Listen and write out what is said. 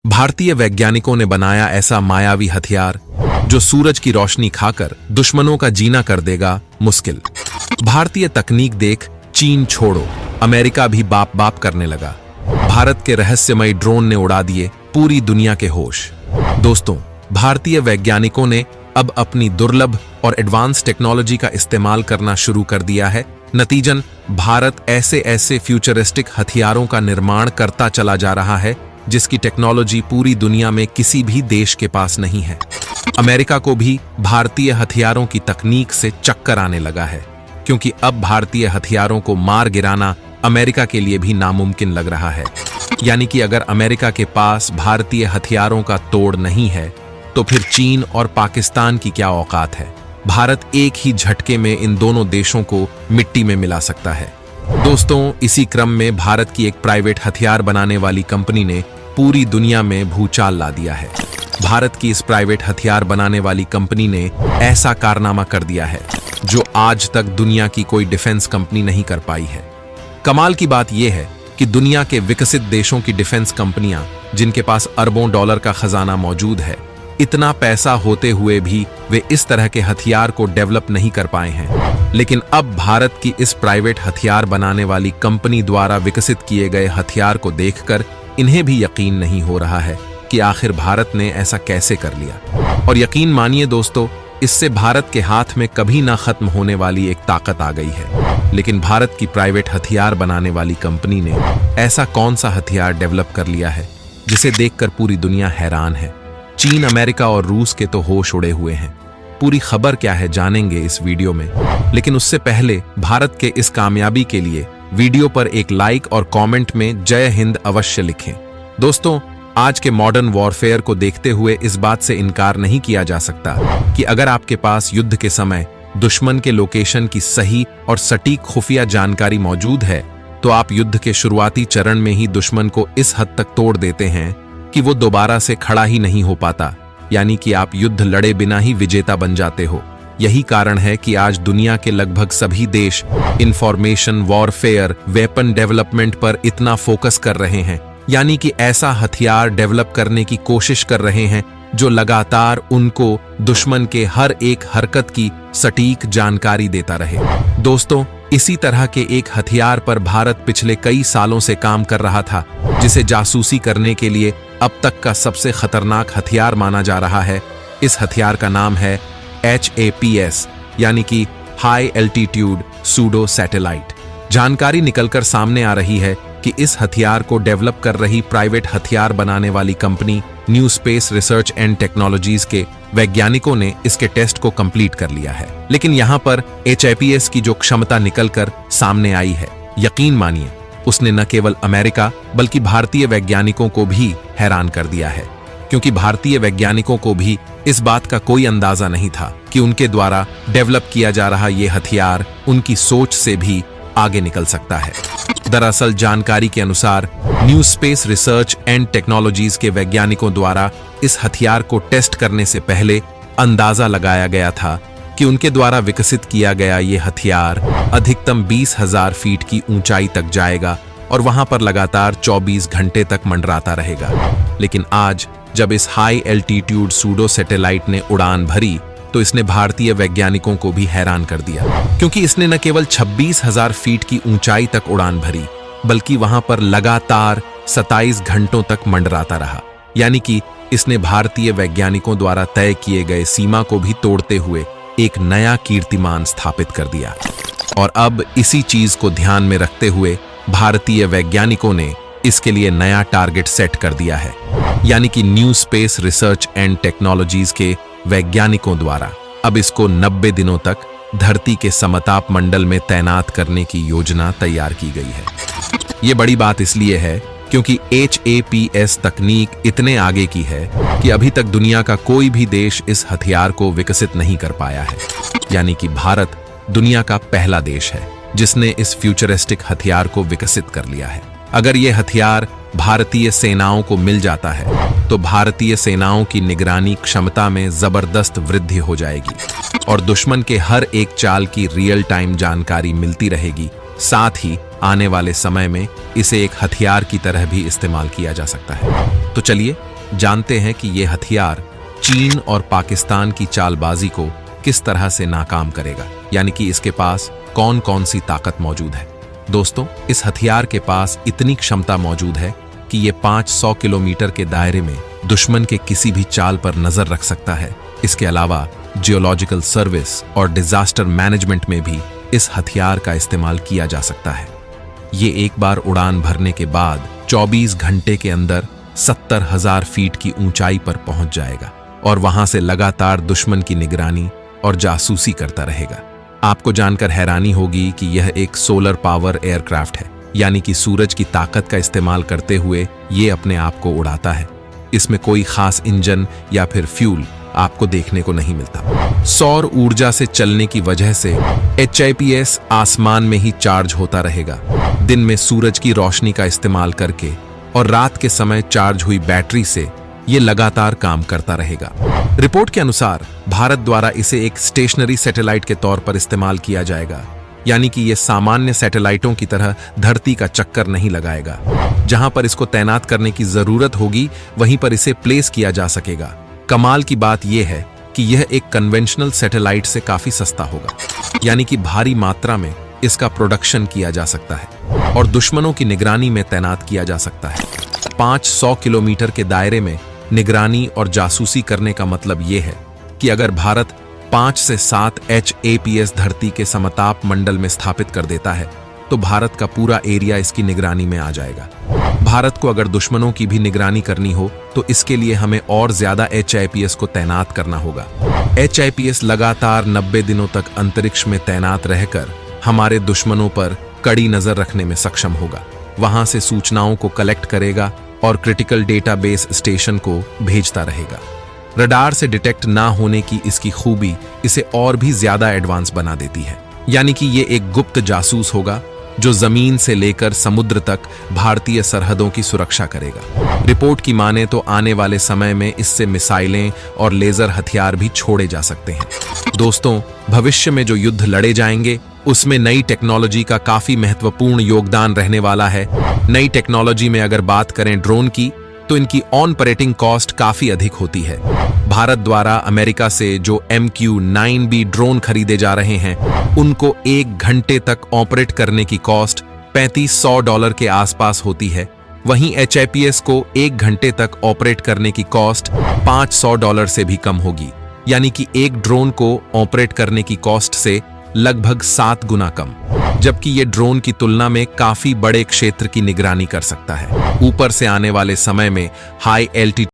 भारतीय वैज्ञानिकों ने बनाया ऐसा मायावी हथियार जो सूरज की रोशनी खाकर दुश्मनों का जीना कर देगा मुश्किल। भारतीय तकनीक देख चीन छोड़ो, अमेरिका भी बाप बाप करने लगा। भारत के रहस्यमयी ड्रोन ने उड़ा दिए पूरी दुनिया के होश। दोस्तों, भारतीय वैज्ञानिकों ने अब अपनी दुर्लभ और एडवांस टेक्नोलॉजी का इस्तेमाल करना शुरू कर दिया है। नतीजन भारत ऐसे ऐसे फ्यूचरिस्टिक हथियारों का निर्माण करता चला जा रहा है जिसकी टेक्नोलॉजी पूरी दुनिया में किसी भी देश के पास नहीं है। अमेरिका को भी भारतीय हथियारों की तकनीक से चक्कर आने लगा है, क्योंकि अब भारतीय हथियारों को मार गिराना अमेरिका के लिए भी नामुमकिन लग रहा है। यानी कि अगर अमेरिका के पास भारतीय हथियारों का तोड़ नहीं है तो फिर चीन और पाकिस्तान की क्या औकात है। भारत एक ही झटके में इन दोनों देशों को मिट्टी में मिला सकता है। दोस्तों, इसी क्रम में भारत की एक प्राइवेट हथियार बनाने वाली कंपनी ने पूरी दुनिया में भूचाल ला दिया है। भारत की इस प्राइवेट हथियार बनाने वाली कंपनी ने ऐसा कारनामा कर दिया है जो आज तक दुनिया की कोई डिफेंस कंपनी नहीं कर पाई है। कमाल की बात यह है कि दुनिया के विकसित देशों की डिफेंस कंपनियां, जिनके पास अरबों डॉलर का खजाना मौजूद है, इतना पैसा होते हुए भी वे इस तरह के हथियार को डेवलप नहीं कर पाए हैं। लेकिन अब भारत की इस प्राइवेट हथियार बनाने वाली कंपनी द्वारा विकसित किए गए हथियार को देखकर इन्हें भी यकीन नहीं हो रहा है कि आखिर भारत ने ऐसा कैसे कर लिया। और यकीन मानिए दोस्तों, इससे भारत के हाथ में कभी ना खत्म होने वाली एक ताकत आ गई है। लेकिन भारत की प्राइवेट हथियार बनाने वाली कंपनी ने ऐसा कौन सा हथियार डेवलप कर लिया है जिसे देखकर पूरी दुनिया हैरान है। चीन, अमेरिका और रूस के तो होश उड़े हुए हैं। पूरी खबर क्या है जानेंगे इस वीडियो में। लेकिन उससे पहले भारत के इस कामयाबी के लिए वीडियो पर एक लाइक और कमेंट में जय हिंद अवश्य लिखें। दोस्तों, आज के मॉडर्न वॉरफेयर को देखते हुए इस बात से इनकार नहीं किया जा सकता कि अगर आपके पास युद्ध के समय दुश्मन के लोकेशन की सही और सटीक खुफिया जानकारी मौजूद है तो आप युद्ध के शुरुआती चरण में ही दुश्मन को इस हद तक तोड़ देते हैं कि वो दोबारा से खड़ा ही नहीं हो पाता। यानी कि आप युद्ध लड़े बिना ही विजेता बन जाते हो। यही कारण है कि आज दुनिया के लगभग सभी देश इंफॉर्मेशन वॉरफेयर वेपन डेवलपमेंट पर इतना फोकस कर रहे हैं। यानी कि ऐसा हथियार डेवलप करने की कोशिश कर रहे हैं जो लगातार उनको दुश्मन के हर एक हरकत की सटीक जानकारी देता रहे। दोस्तों, इसी तरह के एक हथियार पर भारत पिछले कई सालों से काम कर रहा था, जिसे जासूसी करने के लिए अब तक का सबसे खतरनाक हथियार माना जा रहा है। इस हथियार का नाम है HAPS, यानी कि हाई एल्टीट्यूड सूडो सैटेलाइट। जानकारी निकलकर सामने आ रही है कि इस हथियार को डेवलप कर रही प्राइवेट हथियार बनाने वाली company new space research and technologies के वैज्ञानिकों ने इसके टेस्ट को कंप्लीट कर लिया है। लेकिन यहां पर HAPS की जो क्षमता निकलकर सामने आई है, यकीन मानिए उसने न केवल अमेरिका बल्कि भारतीय वैज्ञानिकों को भी हैरान कर दिया है। क्योंकि भारतीय वैज्ञानिकों को भी इस बात का कोई अंदाजा नहीं था कि उनके द्वारा डेवलप किया जा रहा यह हथियार उनकी सोच से भी आगे निकल सकता है। दरअसल जानकारी के अनुसार new space research and technologies के वैज्ञानिकों द्वारा इस हथियार को टेस्ट करने से पहले अंदाजा लगाया गया था कि उनके द्वारा विकसित किया गया ये हथियार अधिकतम 20,000 फीट की ऊंचाई तक जाएगा और वहां पर लगातार 24 घंटे तक मंडराता रहेगा। लेकिन आज जब इस हाई एल्टीट्यूड सूडो सैटेलाइट ने उड़ान भरी तो इसने भारतीय वैज्ञानिकों को भी हैरान कर दिया, क्योंकि इसने न केवल 26,000 फीट की ऊंचाई तक उड़ान भरी बल्कि वहां पर लगातार 27 घंटों तक मंडराता रहा। यानी कि इसने भारतीय वैज्ञानिकों द्वारा तय किए गए सीमा को भी तोड़ते हुए एक नया कीर्तिमान स्थापित कर दिया। और अब इसी चीज को ध्यान में रखते हुए भारतीय वैज्ञानिकों ने इसके लिए नया टारगेट सेट कर दिया है। यानी कि new space research and technologies के वैज्ञानिकों द्वारा अब इसको 90 दिनों तक धरती के समताप मंडल में तैनात करने की योजना तैयार की गई है। ये बड़ी बात इसलिए है क्योंकि HAPS तकनीक इतने आगे की है कि अभी तक दुनिया का कोई भी देश इस हथियार को विकसित नहीं कर पाया है। यानी कि भारत दुनिया का पहला देश है जिसने इस फ्यूचरिस्टिक हथियार को विकसित कर लिया है। अगर ये हथियार भारतीय सेनाओं को मिल जाता है तो भारतीय सेनाओं की निगरानी क्षमता में जबरदस्त वृद्धि हो जाएगी और दुश्मन के हर एक चाल की रियल टाइम जानकारी मिलती रहेगी। साथ ही आने वाले समय में इसे एक हथियार की तरह भी इस्तेमाल किया जा सकता है। तो चलिए जानते हैं कि ये हथियार चीन और पाकिस्तान की चालबाजी को किस तरह से नाकाम करेगा, यानी कि इसके पास कौन कौन सी ताकत मौजूद है। दोस्तों, इस हथियार के पास इतनी क्षमता मौजूद है कि ये 500 किलोमीटर के दायरे में दुश्मन के किसी भी चाल पर नजर रख सकता है। इसके अलावा जियोलॉजिकल सर्विस और डिजास्टर मैनेजमेंट में भी इस हथियार का इस्तेमाल किया जा सकता है। ये एक बार उड़ान भरने के बाद 24 घंटे के अंदर 70,000 फीट की ऊंचाई पर पहुंच जाएगा और वहां से लगातार दुश्मन की निगरानी और जासूसी करता रहेगा। आपको जानकर हैरानी होगी कि यह एक सोलर पावर एयरक्राफ्ट है, यानी कि सूरज की ताकत का इस्तेमाल करते हुए ये अपने आप को उड़ाता है। इसमें कोई खास इंजन या फिर फ्यूल आपको देखने को नहीं मिलता। सौर ऊर्जा से चलने की वजह से HIPS आसमान में ही चार्ज होता रहेगा, दिन में सूरज की रोशनी का इस्तेमाल करके, और रात के समय चार्ज हुई बैटरी से ये लगातार काम करता रहेगा। रिपोर्ट के अनुसार भारत द्वारा इसे एक स्टेशनरी सैटेलाइट के तौर पर इस्तेमाल किया जाएगा, यानी कि ये सामान्य सैटेलाइटों की तरह धरती का चक्कर नहीं लगाएगा। जहां पर इसको तैनात करने की जरूरत होगी वहीं पर इसे प्लेस किया जा सकेगा। कमाल की बात यह है कि यह एक कन्वेंशनल सैटेलाइट से काफी सस्ता होगा, यानी कि भारी मात्रा में इसका प्रोडक्शन किया जा सकता है और दुश्मनों की निगरानी में तैनात किया जा सकता है। 500 किलोमीटर के दायरे में निगरानी और जासूसी करने का मतलब यह है कि अगर भारत 5 से 7 HIPS धरती के समताप मंडल में स्थापित कर देता है तो भारत का पूरा एरिया इसकी निगरानी में आ जाएगा। भारत को अगर दुश्मनों की भी निगरानी करनी हो तो इसके लिए हमें और ज्यादा HIPS को तैनात करना होगा। HIPS लगातार 90 दिनों तक अंतरिक्ष में तैनात रहकर हमारे दुश्मनों पर कड़ी नजर रखने में सक्षम होगा। वहां से सूचनाओं को कलेक्ट करेगा और क्रिटिकल डेटाबेस स्टेशन को भेजता रहेगा। रडार से डिटेक्ट ना होने की इसकी खूबी इसे और भी ज्यादा एडवांस बना देती है, यानी कि ये एक गुप्त जासूस होगा जो जमीन से लेकर समुद्र तक भारतीय सरहदों की सुरक्षा करेगा। रिपोर्ट की माने तो आने वाले समय में इससे मिसाइलें और लेजर हथियार भी छोड़े जा सकते हैं। दोस्तों, भविष्य में जो युद्ध लड़े जाएंगे उसमें नई टेक्नोलॉजी का काफी महत्वपूर्ण योगदान रहने वाला है। नई टेक्नोलॉजी में अगर बात करें ड्रोन की, तो इनकी ऑपरेटिंग कॉस्ट काफी अधिक होती है। भारत द्वारा अमेरिका से जो MQ-9B ड्रोन खरीदे जा रहे हैं उनको 1 घंटे तक ऑपरेट करने की कॉस्ट $3500 के आसपास होती है। वहीं HIPS को 1 घंटे तक ऑपरेट करने की कॉस्ट $500 से भी कम होगी, यानी कि एक ड्रोन को ऑपरेट करने की कॉस्ट से लगभग 7 गुना कम, जबकि ये ड्रोन की तुलना में काफी बड़े क्षेत्र की निगरानी कर सकता है। ऊपर से आने वाले समय में हाई एल्टीट्यूड